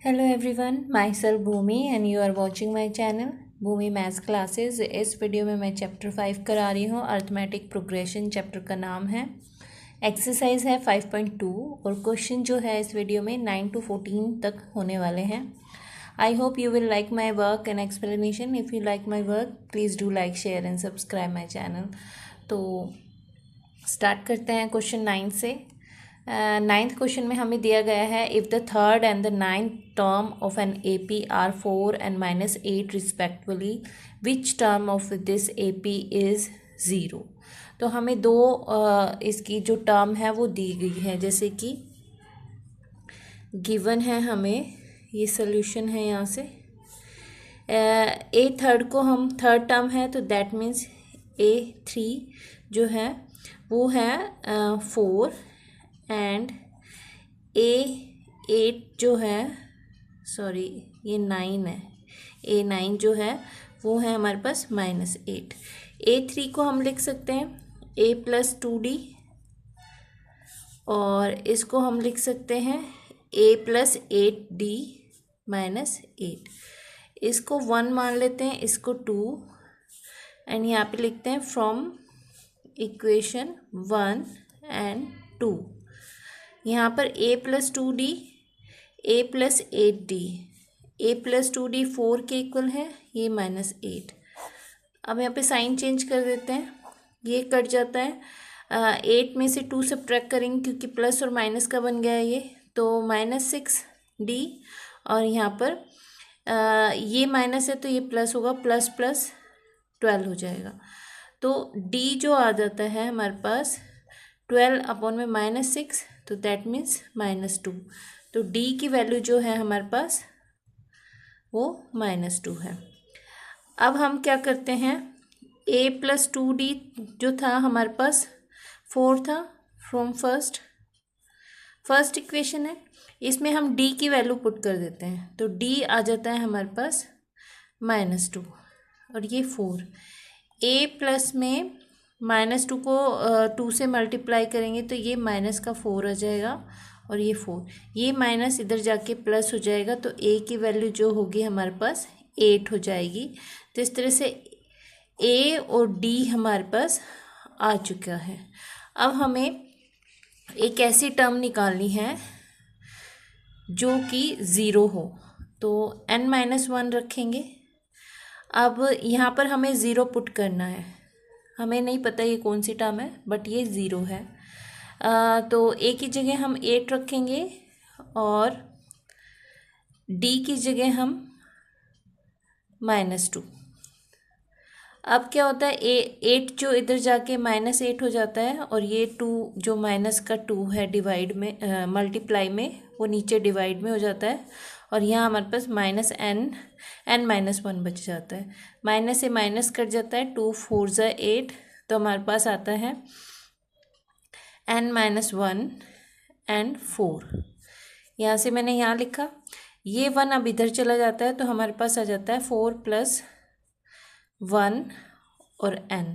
Hello everyone, myself Bhumi and you are watching my channel Bhumi Maths Classes। इस video में मैं chapter 5 करा रही हूँ। अर्थमेटिक प्रोग्रेशन चैप्टर का नाम है। एक्सरसाइज है 5.2 और क्वेश्चन जो है इस वीडियो में 9 to 14 तक होने वाले हैं। I hope you will like my work and explanation. If you like my work please do like share and subscribe my channel. तो स्टार्ट करते हैं क्वेश्चन 9 से। नाइन्थ क्वेश्चन में हमें दिया गया है if the third and the ninth term of an AP are 4 and -8 respectively which term of this AP is 0। तो हमें दो इसकी जो टर्म है वो दी गई है, जैसे कि गिवन है हमें, ये सोल्यूशन है यहाँ से। A थर्ड को हम थर्ड टर्म है तो दैट मीन्स A3 जो है वो है 4 एंड A8 जो है, सॉरी ये 9 है, A9 जो है वो है हमारे पास -8। A3 को हम लिख सकते हैं A+2D और इसको हम लिख सकते हैं A+8D -8। इसको 1 मान लेते हैं, इसको 2 एंड यहाँ पे लिखते हैं फ्रॉम इक्वेशन 1 एंड 2। यहाँ पर A+2D A+8D, A+2D 4 के इक्वल है, ये -8। अब यहाँ पे साइन चेंज कर देते हैं, ये कट जाता है। 8 में से 2 सब्ट्रैक्ट करेंगे क्योंकि प्लस और माइनस का बन गया है ये, तो -6D और यहाँ पर ये माइनस है तो ये प्लस होगा, प्लस प्लस 12 हो जाएगा। तो D जो आ जाता है हमारे पास 12 अपॉन में -6, तो दैट मीन्स -2। तो D की वैल्यू जो है हमारे पास वो -2 है। अब हम क्या करते हैं, A+2D जो था हमारे पास 4 था फ्रॉम फर्स्ट इक्वेशन है, इसमें हम D की वैल्यू पुट कर देते हैं तो D आ जाता है हमारे पास -2 और ये 4। A प्लस में -2 को 2 से मल्टीप्लाई करेंगे तो ये माइनस का 4 आ जाएगा और ये 4, ये माइनस इधर जाके प्लस हो जाएगा तो A की वैल्यू जो होगी हमारे पास 8 हो जाएगी। तो इस तरह से A और D हमारे पास आ चुका है। अब हमें एक ऐसी टर्म निकालनी है जो कि 0 हो, तो n-1 रखेंगे। अब यहाँ पर हमें 0 पुट करना है, हमें नहीं पता ये कौन सी टर्म है बट ये 0 है। तो A की जगह हम 8 रखेंगे और D की जगह हम -2। अब क्या होता है, 8 जो इधर जाके -8 हो जाता है और ये 2 जो माइनस का 2 है डिवाइड में मल्टीप्लाई में, वो नीचे डिवाइड में हो जाता है और यहाँ हमारे पास n-1 बच जाता है। माइनस से माइनस कट जाता है, 2 4 ज़ा 8, तो हमारे पास आता है n-1 एंड 4। यहाँ से मैंने यहाँ लिखा, ये 1 अब इधर चला जाता है तो हमारे पास आ जाता है 4 + 1 और n।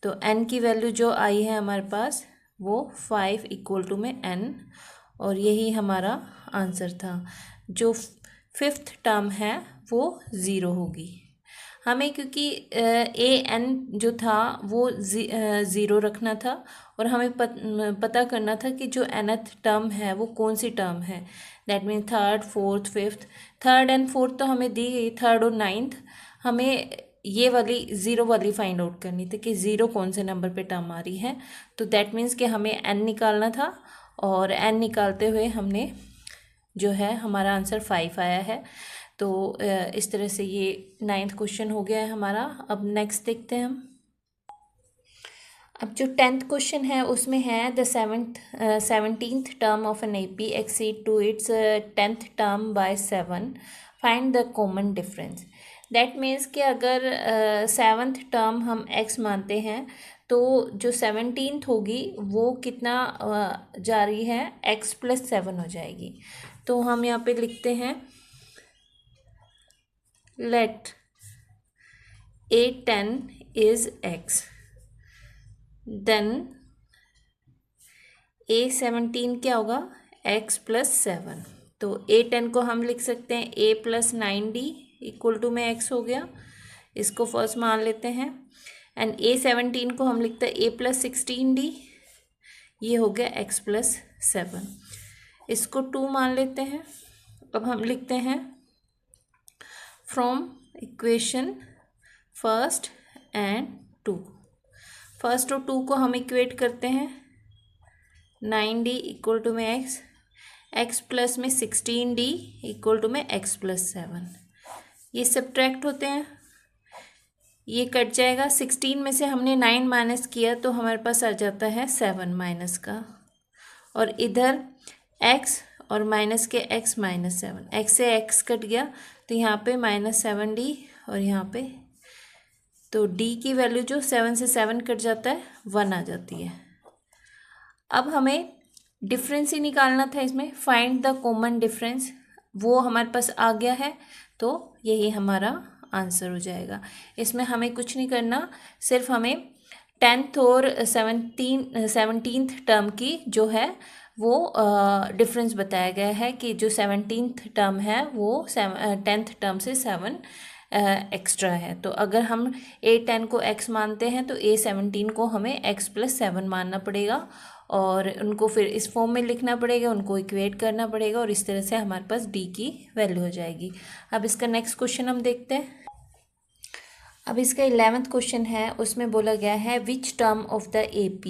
तो n की वैल्यू जो आई है हमारे पास वो 5 = में n और यही हमारा आंसर था। जो 5th टर्म है वो 0 होगी। हमें क्योंकि an जो था वो 0 रखना था और हमें पता करना था कि जो nth टर्म है वो कौन सी टर्म है। That mean third, fourth, fifth. Third and fourth तो हमें दी गई, थर्ड और नाइन्थ हमें ये वाली 0 वाली फाइंड आउट करनी थी कि 0 कौन से नंबर पे टर्म आ रही है। तो दैट मीन्स कि हमें n निकालना था और n निकालते हुए हमने जो है हमारा आंसर 5 आया है। तो इस तरह से ये 9th क्वेश्चन हो गया है हमारा। अब नेक्स्ट देखते हैं हम। अब जो 10th क्वेश्चन है उसमें है the 17th term of an AP exceed to its 10th term by 7, find the common difference. That means कि अगर 7th टर्म हम x मानते हैं तो जो 17th होगी वो कितना जा रही है, x + 7 हो जाएगी। तो हम यहाँ पे लिखते हैं let A10 is x, then A17 क्या होगा, x + 7। तो A10 को हम लिख सकते हैं A plus 9D equal to में x हो गया, इसको फर्स्ट मान लेते हैं। एंड A17 को हम लिखते हैं A प्लस 16D, ये हो गया x प्लस 7, इसको 2 मान लेते हैं। अब हम लिखते हैं from equation first and 2, first और 2 को हम इक्वेट करते हैं। 9D इक्वल टू में x प्लस में 16D इक्वल टू में x प्लस 7, ये सब्ट्रैक्ट होते हैं, ये कट जाएगा। 16 में से हमने 9 माइनस किया तो हमारे पास आ जाता है 7 माइनस का, और इधर x और माइनस के x माइनस 7, x से x कट गया तो यहाँ पे -7D और यहाँ पे, तो D की वैल्यू जो 7 से 7 कट जाता है 1 आ जाती है। अब हमें डिफरेंस ही निकालना था इसमें, फाइंड द कॉमन डिफरेंस, वो हमारे पास आ गया है तो यही हमारा आंसर हो जाएगा। इसमें हमें कुछ नहीं करना, सिर्फ हमें 10th और 17th टर्म की जो है वो डिफरेंस बताया गया है कि जो 17th टर्म है वो 10th टर्म से 7 एक्स्ट्रा है। तो अगर हम A10 को x मानते हैं तो A17 को हमें x प्लस 7 मानना पड़ेगा, और उनको फिर इस फॉर्म में लिखना पड़ेगा, उनको इक्वेट करना पड़ेगा, और इस तरह से हमारे पास D की वैल्यू हो जाएगी। अब इसका नेक्स्ट क्वेश्चन हम देखते हैं। अब इसका 11th क्वेश्चन है, उसमें बोला गया है विच टर्म ऑफ द AP,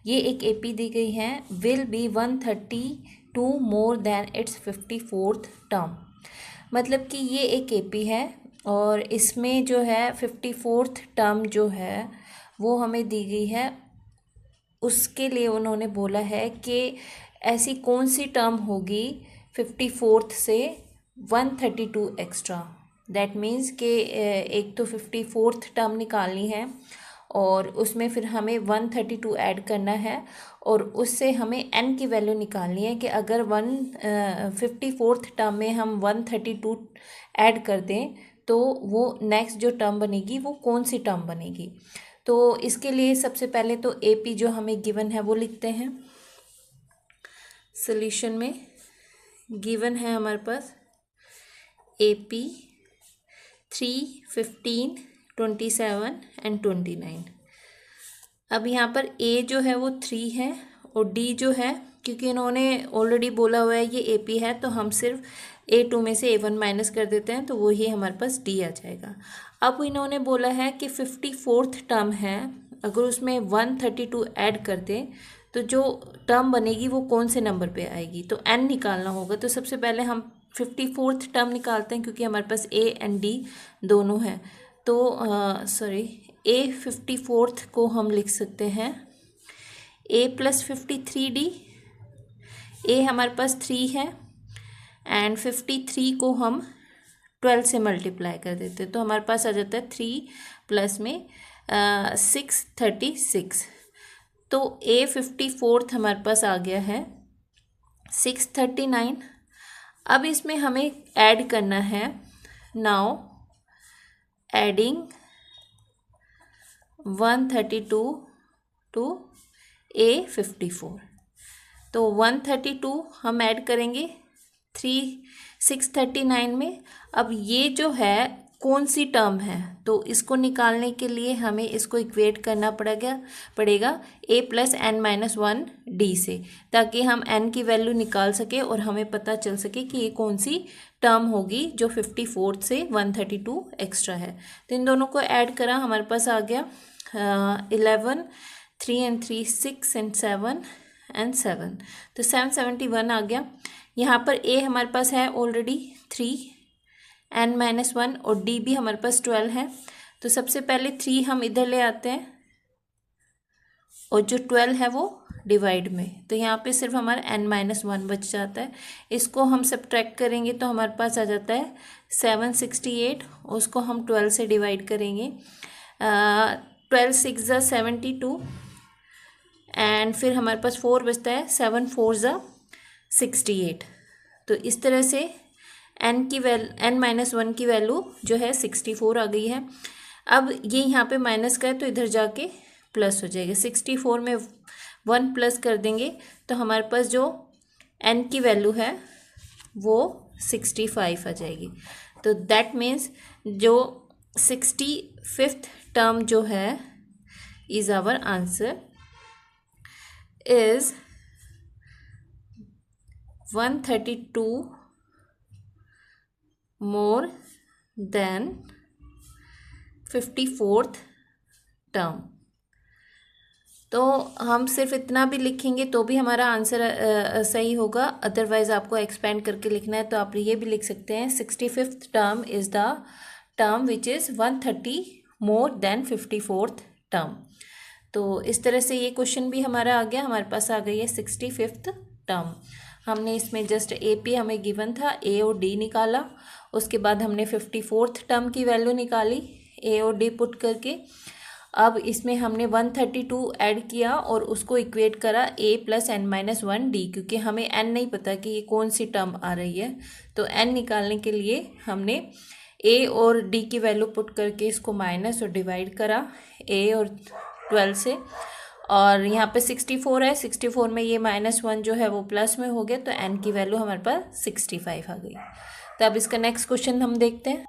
ये एक AP दी गई है, will be 132 more then it's 54th term. मतलब कि ये एक AP है और इसमें जो है 54th टर्म जो है वो हमें दी गई है, उसके लिए उन्होंने बोला है कि ऐसी कौन सी टर्म होगी 54th से 132 एक्स्ट्रा। दैट मीन्स कि एक तो 54th टर्म निकालनी है और उसमें फिर हमें 132 ऐड करना है, और उससे हमें n की वैल्यू निकालनी है कि अगर 54th टर्म में हम 132 ऐड कर दें तो वो नेक्स्ट जो टर्म बनेगी वो कौन सी टर्म बनेगी। तो इसके लिए सबसे पहले तो AP जो हमें गिवन है वो लिखते हैं। सॉल्यूशन में गिवन है हमारे पास AP 3, 15, 27 एंड 29। अब यहाँ पर A जो है वो 3 है और D जो है, क्योंकि इन्होंने ऑलरेडी बोला हुआ है ये AP है तो हम सिर्फ A2 में से A1 माइनस कर देते हैं तो वही हमारे पास D आ जाएगा। अब इन्होंने बोला है कि 54th टर्म है, अगर उसमें 132 ऐड कर दें तो जो टर्म बनेगी वो कौन से नंबर पे आएगी, तो n निकालना होगा। तो सबसे पहले हम 54th टर्म निकालते हैं, क्योंकि हमारे पास A एंड D दोनों हैं। तो A54th को हम लिख सकते हैं A प्लस 53D। A हमारे पास 3 है एंड 53 को हम 12 से मल्टीप्लाई कर देते हैं तो हमारे पास आ जाता है 3 प्लस में 636। तो A54th हमारे पास आ गया है 639। अब इसमें हमें ऐड करना है, नाउ एडिंग 132 टू A54। तो 132 हम ऐड करेंगे 639 में। अब ये जो है कौन सी टर्म है, तो इसको निकालने के लिए हमें इसको इक्वेट करना पड़ेगा A प्लस n-1D से, ताकि हम n की वैल्यू निकाल सके और हमें पता चल सके कि ये कौन सी टर्म होगी जो 54th से 132 एक्स्ट्रा है। तो इन दोनों को ऐड करा, हमारे पास आ गया 11, 3 and 3 6 and 7 and 7, तो 771 आ गया। यहाँ पर A हमारे पास है ऑलरेडी 3, n-1 और D भी हमारे पास 12 है। तो सबसे पहले 3 हम इधर ले आते हैं और जो 12 है वो डिवाइड में, तो यहाँ पे सिर्फ हमारा n-1 बच जाता है। इसको हम सब्ट्रैक्ट करेंगे तो हमारे पास आ जाता है 768, उसको हम 12 से डिवाइड करेंगे। 12 6 ज़ा 72 एंड फिर हमारे पास 4 बचता है, 7 4 ज़ा 68। तो इस तरह से n-1 की वैल्यू जो है 64 आ गई है। अब ये यहाँ पे माइनस का है तो इधर जाके प्लस हो जाएगा। 64 में 1 प्लस कर देंगे तो हमारे पास जो n की वैल्यू है वो 65 आ जाएगी। तो दैट मीन्स जो 65th टर्म जो है is our answer is 132 more than 54th term. तो हम सिर्फ इतना भी लिखेंगे तो भी हमारा आंसर सही होगा, अदरवाइज़ आपको एक्सपेंड करके लिखना है तो आप ये भी लिख सकते हैं 65th term is the term which is 130 more than 54th term. तो इस तरह से ये क्वेश्चन भी हमारा आ गया, हमारे पास आ गई है 65th टर्म। हमने इसमें जस्ट ए पी हमें गिवन था, ए और डी निकाला, उसके बाद हमने 54th टर्म की वैल्यू निकाली ए और डी पुट करके। अब इसमें हमने 132 ऐड किया और उसको इक्वेट करा a plus n minus 1d, क्योंकि हमें n नहीं पता कि ये कौन सी टर्म आ रही है। तो n निकालने के लिए हमने a और d की वैल्यू पुट करके इसको माइनस और डिवाइड करा a और 12 से, और यहाँ पे 64 है, 64 में ये -1 जो है वो प्लस में हो गया, तो n की वैल्यू हमारे पास 65 आ गई। तो अब इसका नेक्स्ट क्वेश्चन हम देखते हैं।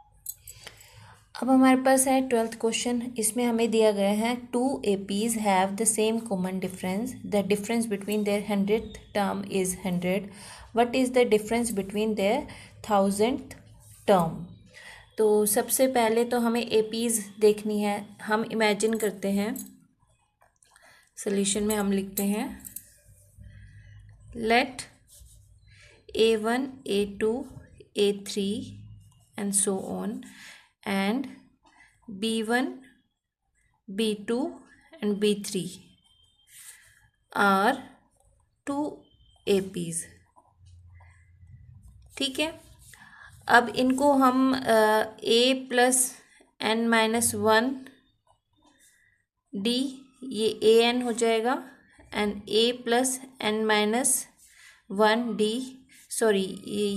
अब हमारे पास है 12th क्वेश्चन। इसमें हमें दिया गया है 2 APs have the same common difference, the difference between their 100th term is 100, what is the difference between their 1000th term. तो सबसे पहले तो हमें APs देखनी है। हम इमेजिन करते हैं, सोल्यूशन में हम लिखते हैं late A1 A2 A3 and so on and B1 B2 and B3 are 2 APs। ठीक है, अब इनको हम a plus n minus 1 d, ये ए एन हो जाएगा, and a plus n minus 1 d, sorry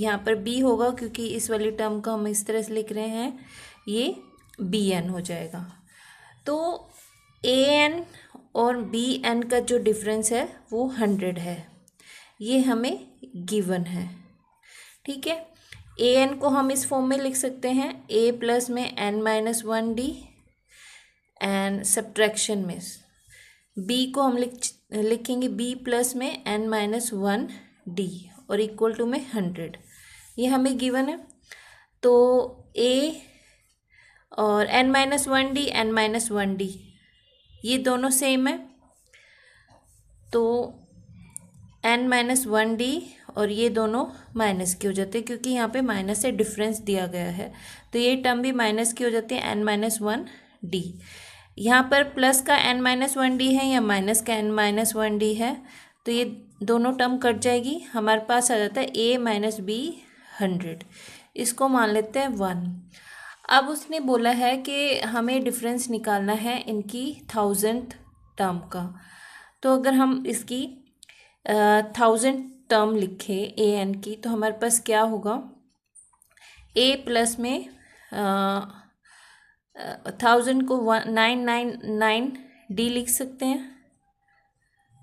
यहाँ पर b होगा क्योंकि इस वाली टर्म को हम इस तरह से लिख रहे हैं, ये बी एन हो जाएगा। तो ए एन और बी एन का जो डिफरेंस है वो 100 है, ये हमें गिवन है। ठीक है, ए एन को हम इस फॉर्म में लिख सकते हैं ए प्लस में n minus 1 d, and subtraction में बी को हम लिखेंगे बी प्लस में एन माइनस 1 डी और इक्वल टू में 100, ये हमें गिवन है। तो ए और n minus 1 d n minus 1 d ये दोनों सेम है, तो एन माइनस 1 डी और ये दोनों माइनस की हो जाते हैं क्योंकि यहाँ पे माइनस से डिफरेंस दिया गया है, तो ये टर्म भी माइनस की हो जाती है एन माइनस 1 डी। यहाँ पर प्लस का एन माइनस 1 डी है या माइनस का एन माइनस 1 डी है, तो ये दोनों टर्म कट जाएगी, हमारे पास आ जाता है ए माइनस बी 100, इसको मान लेते हैं 1। अब उसने बोला है कि हमें डिफरेंस निकालना है इनकी 1000th टर्म का, तो अगर हम इसकी 1000 टर्म लिखें ए एन की, तो हमारे पास क्या होगा, ए प्लस में 1000 को 999 डी लिख सकते हैं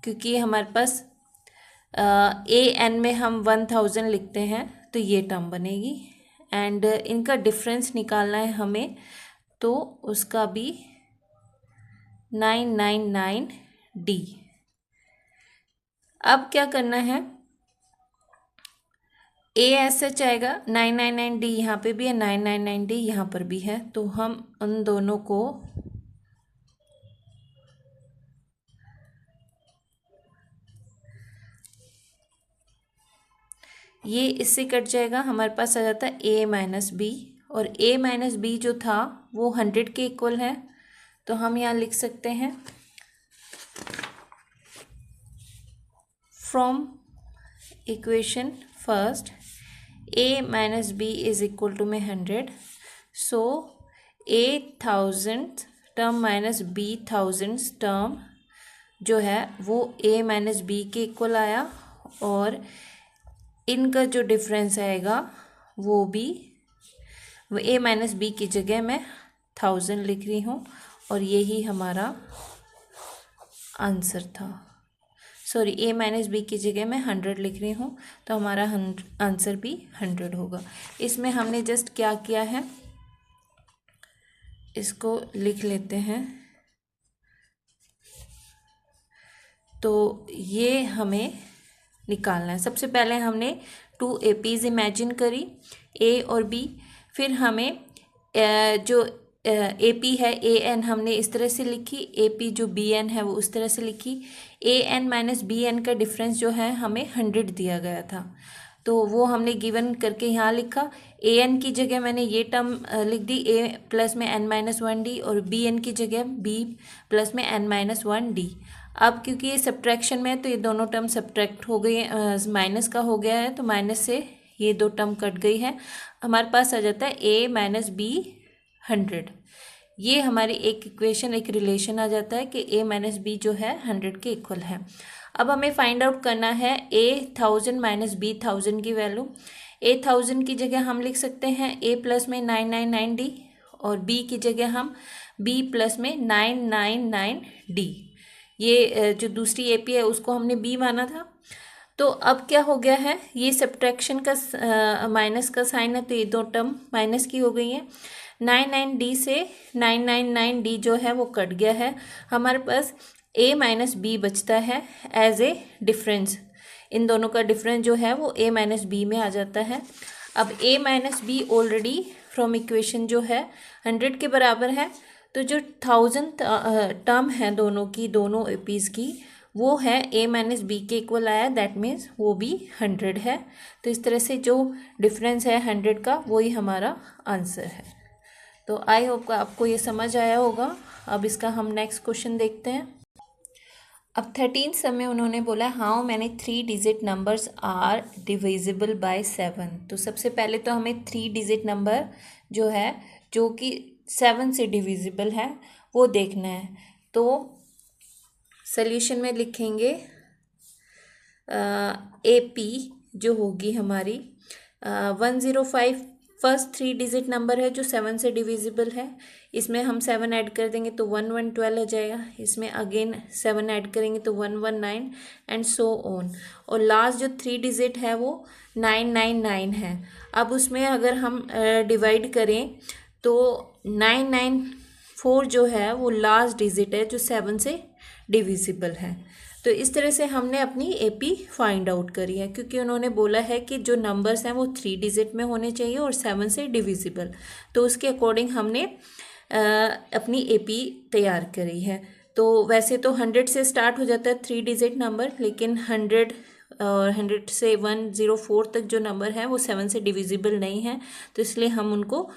क्योंकि हमारे पास ए एन में हम 1000 लिखते हैं, तो ये टर्म बनेगी। एंड इनका डिफरेंस निकालना है हमें, तो उसका भी 999 डी। अब क्या करना है, ए एस एच आएगा, 999 डी यहाँ पे भी है, 999 डी यहाँ पर भी है, तो हम उन दोनों को ये इससे कट जाएगा, हमारे पास आ जाता है ए माइनस बी, और ए माइनस बी जो था वो 100 के इक्वल है, तो हम यहाँ लिख सकते हैं from equation first a minus b is equal to में 100, so a 1000 term minus b 1000 term जो है वो ए माइनस बी के इक्वल आया, और इनका जो डिफरेंस आएगा वो भी ए माइनस बी की जगह मैं 1000 लिख रही हूँ, और यही हमारा आंसर था। सॉरी ए माइनस बी की जगह मैं 100 लिख रही हूँ, तो हमारा आंसर भी 100 होगा। इसमें हमने जस्ट क्या किया है, इसको लिख लेते हैं। तो ये हमें निकालना है। सबसे पहले हमने 2 APs इमेजिन करी, ए और बी। फिर हमें जो AP है AN हमने इस तरह से लिखी, AP जो BN है वो उस तरह से लिखी। AN माइनस BN का डिफरेंस जो है हमें 100 दिया गया था, तो वो हमने गिवन करके यहाँ लिखा। AN की जगह मैंने ये टर्म लिख दी, A प्लस में n-1D, और BN की जगह B प्लस में n-1D। अब क्योंकि ये सब्ट्रैक्शन में है तो ये दोनों टर्म सब्ट्रैक्ट हो गई, माइनस का हो गया है, तो माइनस से ये दो टर्म कट गई है। हमारे पास आ जाता है A माइनस B 100। ये हमारी एक इक्वेशन, एक रिलेशन आ जाता है कि A माइनस B जो है 100 के इक्वल है। अब हमें फाइंड आउट करना है A 1000 माइनस B 1000 की वैल्यू। A 1000 की जगह हम लिख सकते हैं A प्लस में 999D, और B की जगह हम B प्लस में 999D। ये जो दूसरी AP है उसको हमने B माना था। तो अब क्या हो गया है, ये सब्ट्रैक्शन का माइनस का साइन है, तो ये दो टर्म माइनस की हो गई है। 99D से 999D जो है वो कट गया है। हमारे पास A माइनस बी बचता है एज ए डिफरेंस। इन दोनों का डिफरेंस जो है वो A माइनस बी में आ जाता है। अब A minus b already from equation जो है 100 के बराबर है, तो जो 1000 टर्म है दोनों की, दोनों एपीज़ की, वो है A माइनस बी के इक्वल आया, दैट मीन्स वो भी 100 है। तो इस तरह से जो डिफरेंस है 100 का, वही हमारा आंसर है। तो आई होप आपको ये समझ आया होगा। अब इसका हम नेक्स्ट क्वेश्चन देखते हैं। अब 13 सम में उन्होंने बोला how many 3 digit numbers are divisible by 7। तो सबसे पहले तो हमें 3 डिजिट नंबर जो है, जो कि 7 से डिविजिबल है, वो देखना है। तो सॉल्यूशन में लिखेंगे AP जो होगी हमारी 105 फर्स्ट 3 डिजिट नंबर है जो 7 से डिविजिबल है। इसमें हम 7 ऐड कर देंगे तो 1112 हो जाएगा। इसमें अगेन 7 ऐड करेंगे तो 119 एंड सो ऑन। और लास्ट जो 3 डिजिट है वो 999 है। अब उसमें अगर हम डिवाइड करें तो 994 जो है वो लास्ट डिजिट है जो 7 से डिविजिबल है। तो इस तरह से हमने अपनी AP फाइंड आउट करी है, क्योंकि उन्होंने बोला है कि जो नंबर्स हैं वो 3 डिजिट में होने चाहिए और 7 से डिविजिबल। तो उसके अकॉर्डिंग हमने अपनी AP तैयार करी है। तो वैसे तो 100 से स्टार्ट हो जाता है 3 डिजिट नंबर, लेकिन 100 और 100 से 104 तक जो नंबर है वो 7 से डिविजिबल नहीं है, तो इसलिए हम उनको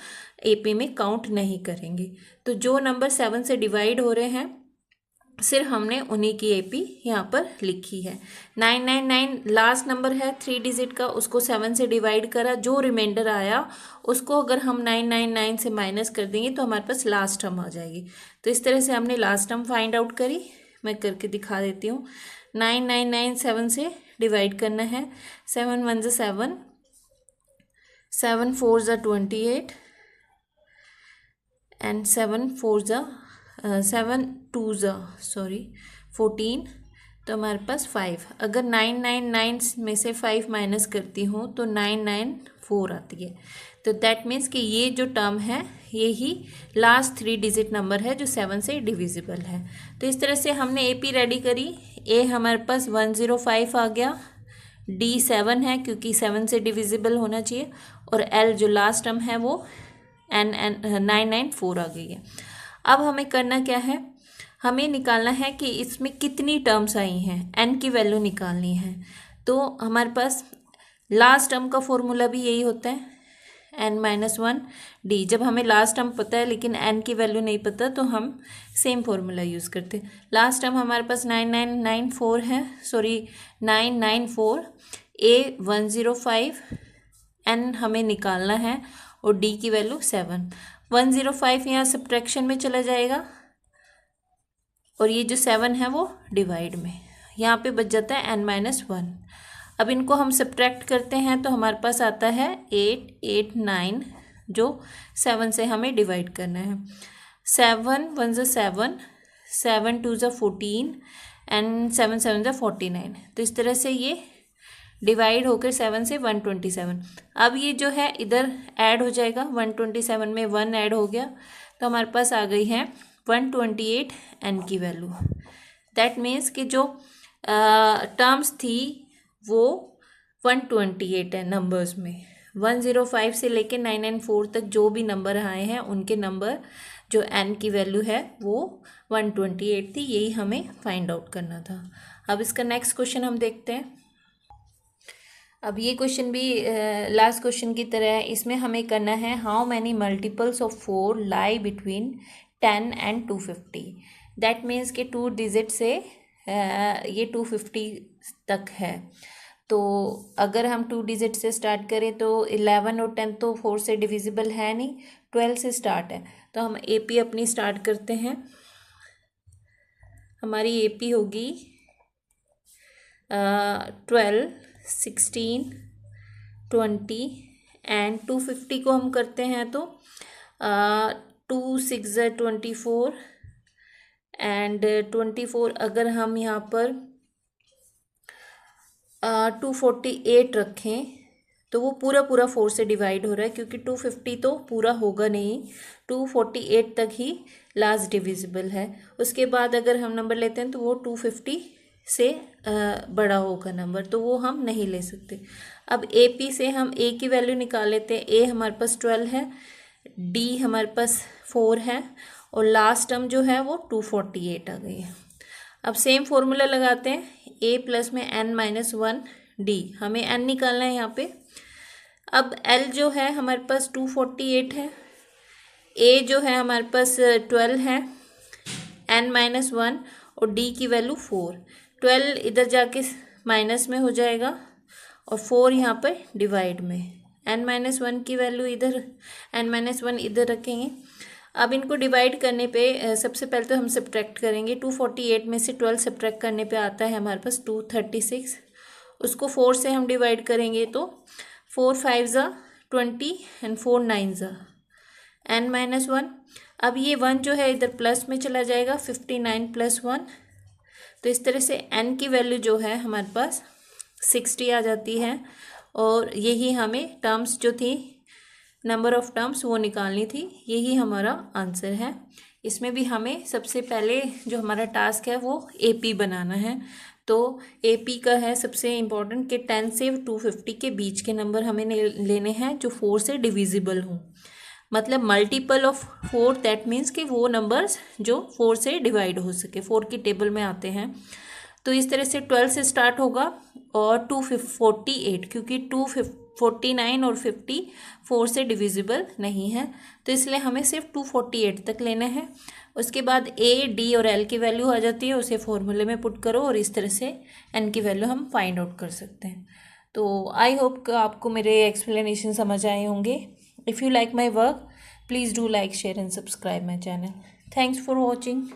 AP में काउंट नहीं करेंगे। तो जो नंबर 7 से डिवाइड हो रहे हैं सिर्फ हमने उन्हीं की AP यहाँ पर लिखी है। 999 लास्ट नंबर है 3 डिजिट का, उसको 7 से डिवाइड करा, जो रिमाइंडर आया उसको अगर हम 999 से माइनस कर देंगे तो हमारे पास लास्ट टर्म आ जाएगी। तो इस तरह से हमने लास्ट टर्म फाइंड आउट करी। मैं करके दिखा देती हूँ। 999 7 से डिवाइड करना है। 7 1 ज़ा 7, 7 4 ज़ा 28 एंड 7 4 ज़ा 7 2 ज़ा 14, तो हमारे पास 5। अगर 999 में से 5 माइनस करती हूँ तो 994 आती है। तो दैट मीन्स कि ये जो टर्म है ये ही लास्ट 3 डिजिट नंबर है जो 7 से डिविजिबल है। तो इस तरह से हमने AP रेडी करी। A हमारे पास 105 आ गया, D 7 है क्योंकि 7 से डिविजिबल होना चाहिए, और L जो लास्ट टर्म है वो 994 आ गई है। अब हमें करना क्या है, हमें निकालना है कि इसमें कितनी टर्म्स आई हैं, n की वैल्यू निकालनी है। तो हमारे पास लास्ट टर्म का फॉर्मूला भी यही होता है, n-1D। जब हमें लास्ट टर्म पता है लेकिन n की वैल्यू नहीं पता तो हम सेम फॉर्मूला यूज़ करते हैं। लास्ट टर्म हमारे पास 9994 है, 994, A 105, n हमें निकालना है और D की वैल्यू 7। 105 यहाँ सब्ट्रैक्शन में चला जाएगा और ये जो 7 है वो डिवाइड में, यहाँ पे बच जाता है n-1। अब इनको हम सब्ट्रैक्ट करते हैं तो हमारे पास आता है 8 8 9, जो 7 से हमें डिवाइड करना है। 7 1 ज़ा 7, 7 2 ज़ा 14 एंड 7 7 ज़ा 49। तो इस तरह से ये डिवाइड होकर 7 से 127। अब ये जो है इधर ऐड हो जाएगा, 127 में 1 ऐड हो गया तो हमारे पास आ गई है 128 एन की वैल्यू। दैट मीन्स कि जो टर्म्स थी वो 128 है नंबर्स में। 105 से लेके 994 तक जो भी नंबर आए हैं उनके नंबर जो एन की वैल्यू है वो 128 थी। यही हमें फाइंड आउट करना था। अब इसका नेक्स्ट क्वेश्चन हम देखते हैं। अब ये क्वेश्चन भी लास्ट क्वेश्चन की तरह है। इसमें हमें करना है how many multiples of 4 lie between 10 and 250। That means कि 2 डिजिट से ये 250 तक है। तो अगर हम 2 डिजिट से स्टार्ट करें तो 11 और 10 तो 4 से डिविजिबल है नहीं, 12 से स्टार्ट है। तो हम AP अपनी स्टार्ट करते हैं। हमारी AP होगी 12, 16, 20 एंड 250 को हम करते हैं तो 2 6 24 एंड 24 अगर हम यहाँ पर 248 रखें तो वो पूरा 4 से डिवाइड हो रहा है, क्योंकि 250 तो पूरा होगा नहीं, 248 तक ही लास्ट डिविजिबल है। उसके बाद अगर हम नंबर लेते हैं तो वो 250 से बड़ा होगा नंबर, तो वो हम नहीं ले सकते। अब AP से हम A की वैल्यू निकाल लेते हैं। A हमारे पास 12 है, D हमारे पास 4 है और लास्ट टर्म जो है वो 248 आ गई है। अब सेम फॉर्मूला लगाते हैं, A प्लस में n-1 D, हमें n निकालना है यहाँ पे। अब L जो है हमारे पास 248 है, A जो है हमारे पास 12 है, n-1 और D की वैल्यू 4। 12 इधर जाके माइनस में हो जाएगा और 4 यहाँ पर डिवाइड में। n-1 की वैल्यू इधर, n-1 इधर रखेंगे। अब इनको डिवाइड करने पे सबसे पहले तो हम सब्ट्रैक्ट करेंगे। 248 में से 12 सब्ट्रैक्ट करने पे आता है हमारे पास 236। उसको 4 से हम डिवाइड करेंगे तो 4 5 ज़ा 20 एंड 4 9 ज़ा n-1। अब ये 1 जो है इधर प्लस में चला जाएगा, 59 + 1। तो इस तरह से n की वैल्यू जो है हमारे पास 60 आ जाती है। और यही हमें टर्म्स जो थी, नंबर ऑफ टर्म्स वो निकालनी थी। यही हमारा आंसर है। इसमें भी हमें सबसे पहले जो हमारा टास्क है वो AP बनाना है। तो AP का है सबसे इम्पोर्टेंट कि 10 से 250 के बीच के नंबर हमें लेने हैं जो 4 से डिविजिबल हों, मतलब मल्टीपल ऑफ 4। दैट मीन्स कि वो नंबर्स जो 4 से डिवाइड हो सके, 4 की टेबल में आते हैं। तो इस तरह से 12 से स्टार्ट होगा और 248, क्योंकि 249 और 50 4 से डिविजिबल नहीं है, तो इसलिए हमें सिर्फ 248 तक लेना है। उसके बाद A, D और L की वैल्यू आ जाती है, उसे फॉर्मूले में पुट करो और इस तरह से N की वैल्यू हम फाइंड आउट कर सकते हैं। तो आई होप कि आपको मेरे एक्सप्लेनेशन समझ आए होंगे। If you like my work, please do like, share and subscribe my channel. Thanks for watching.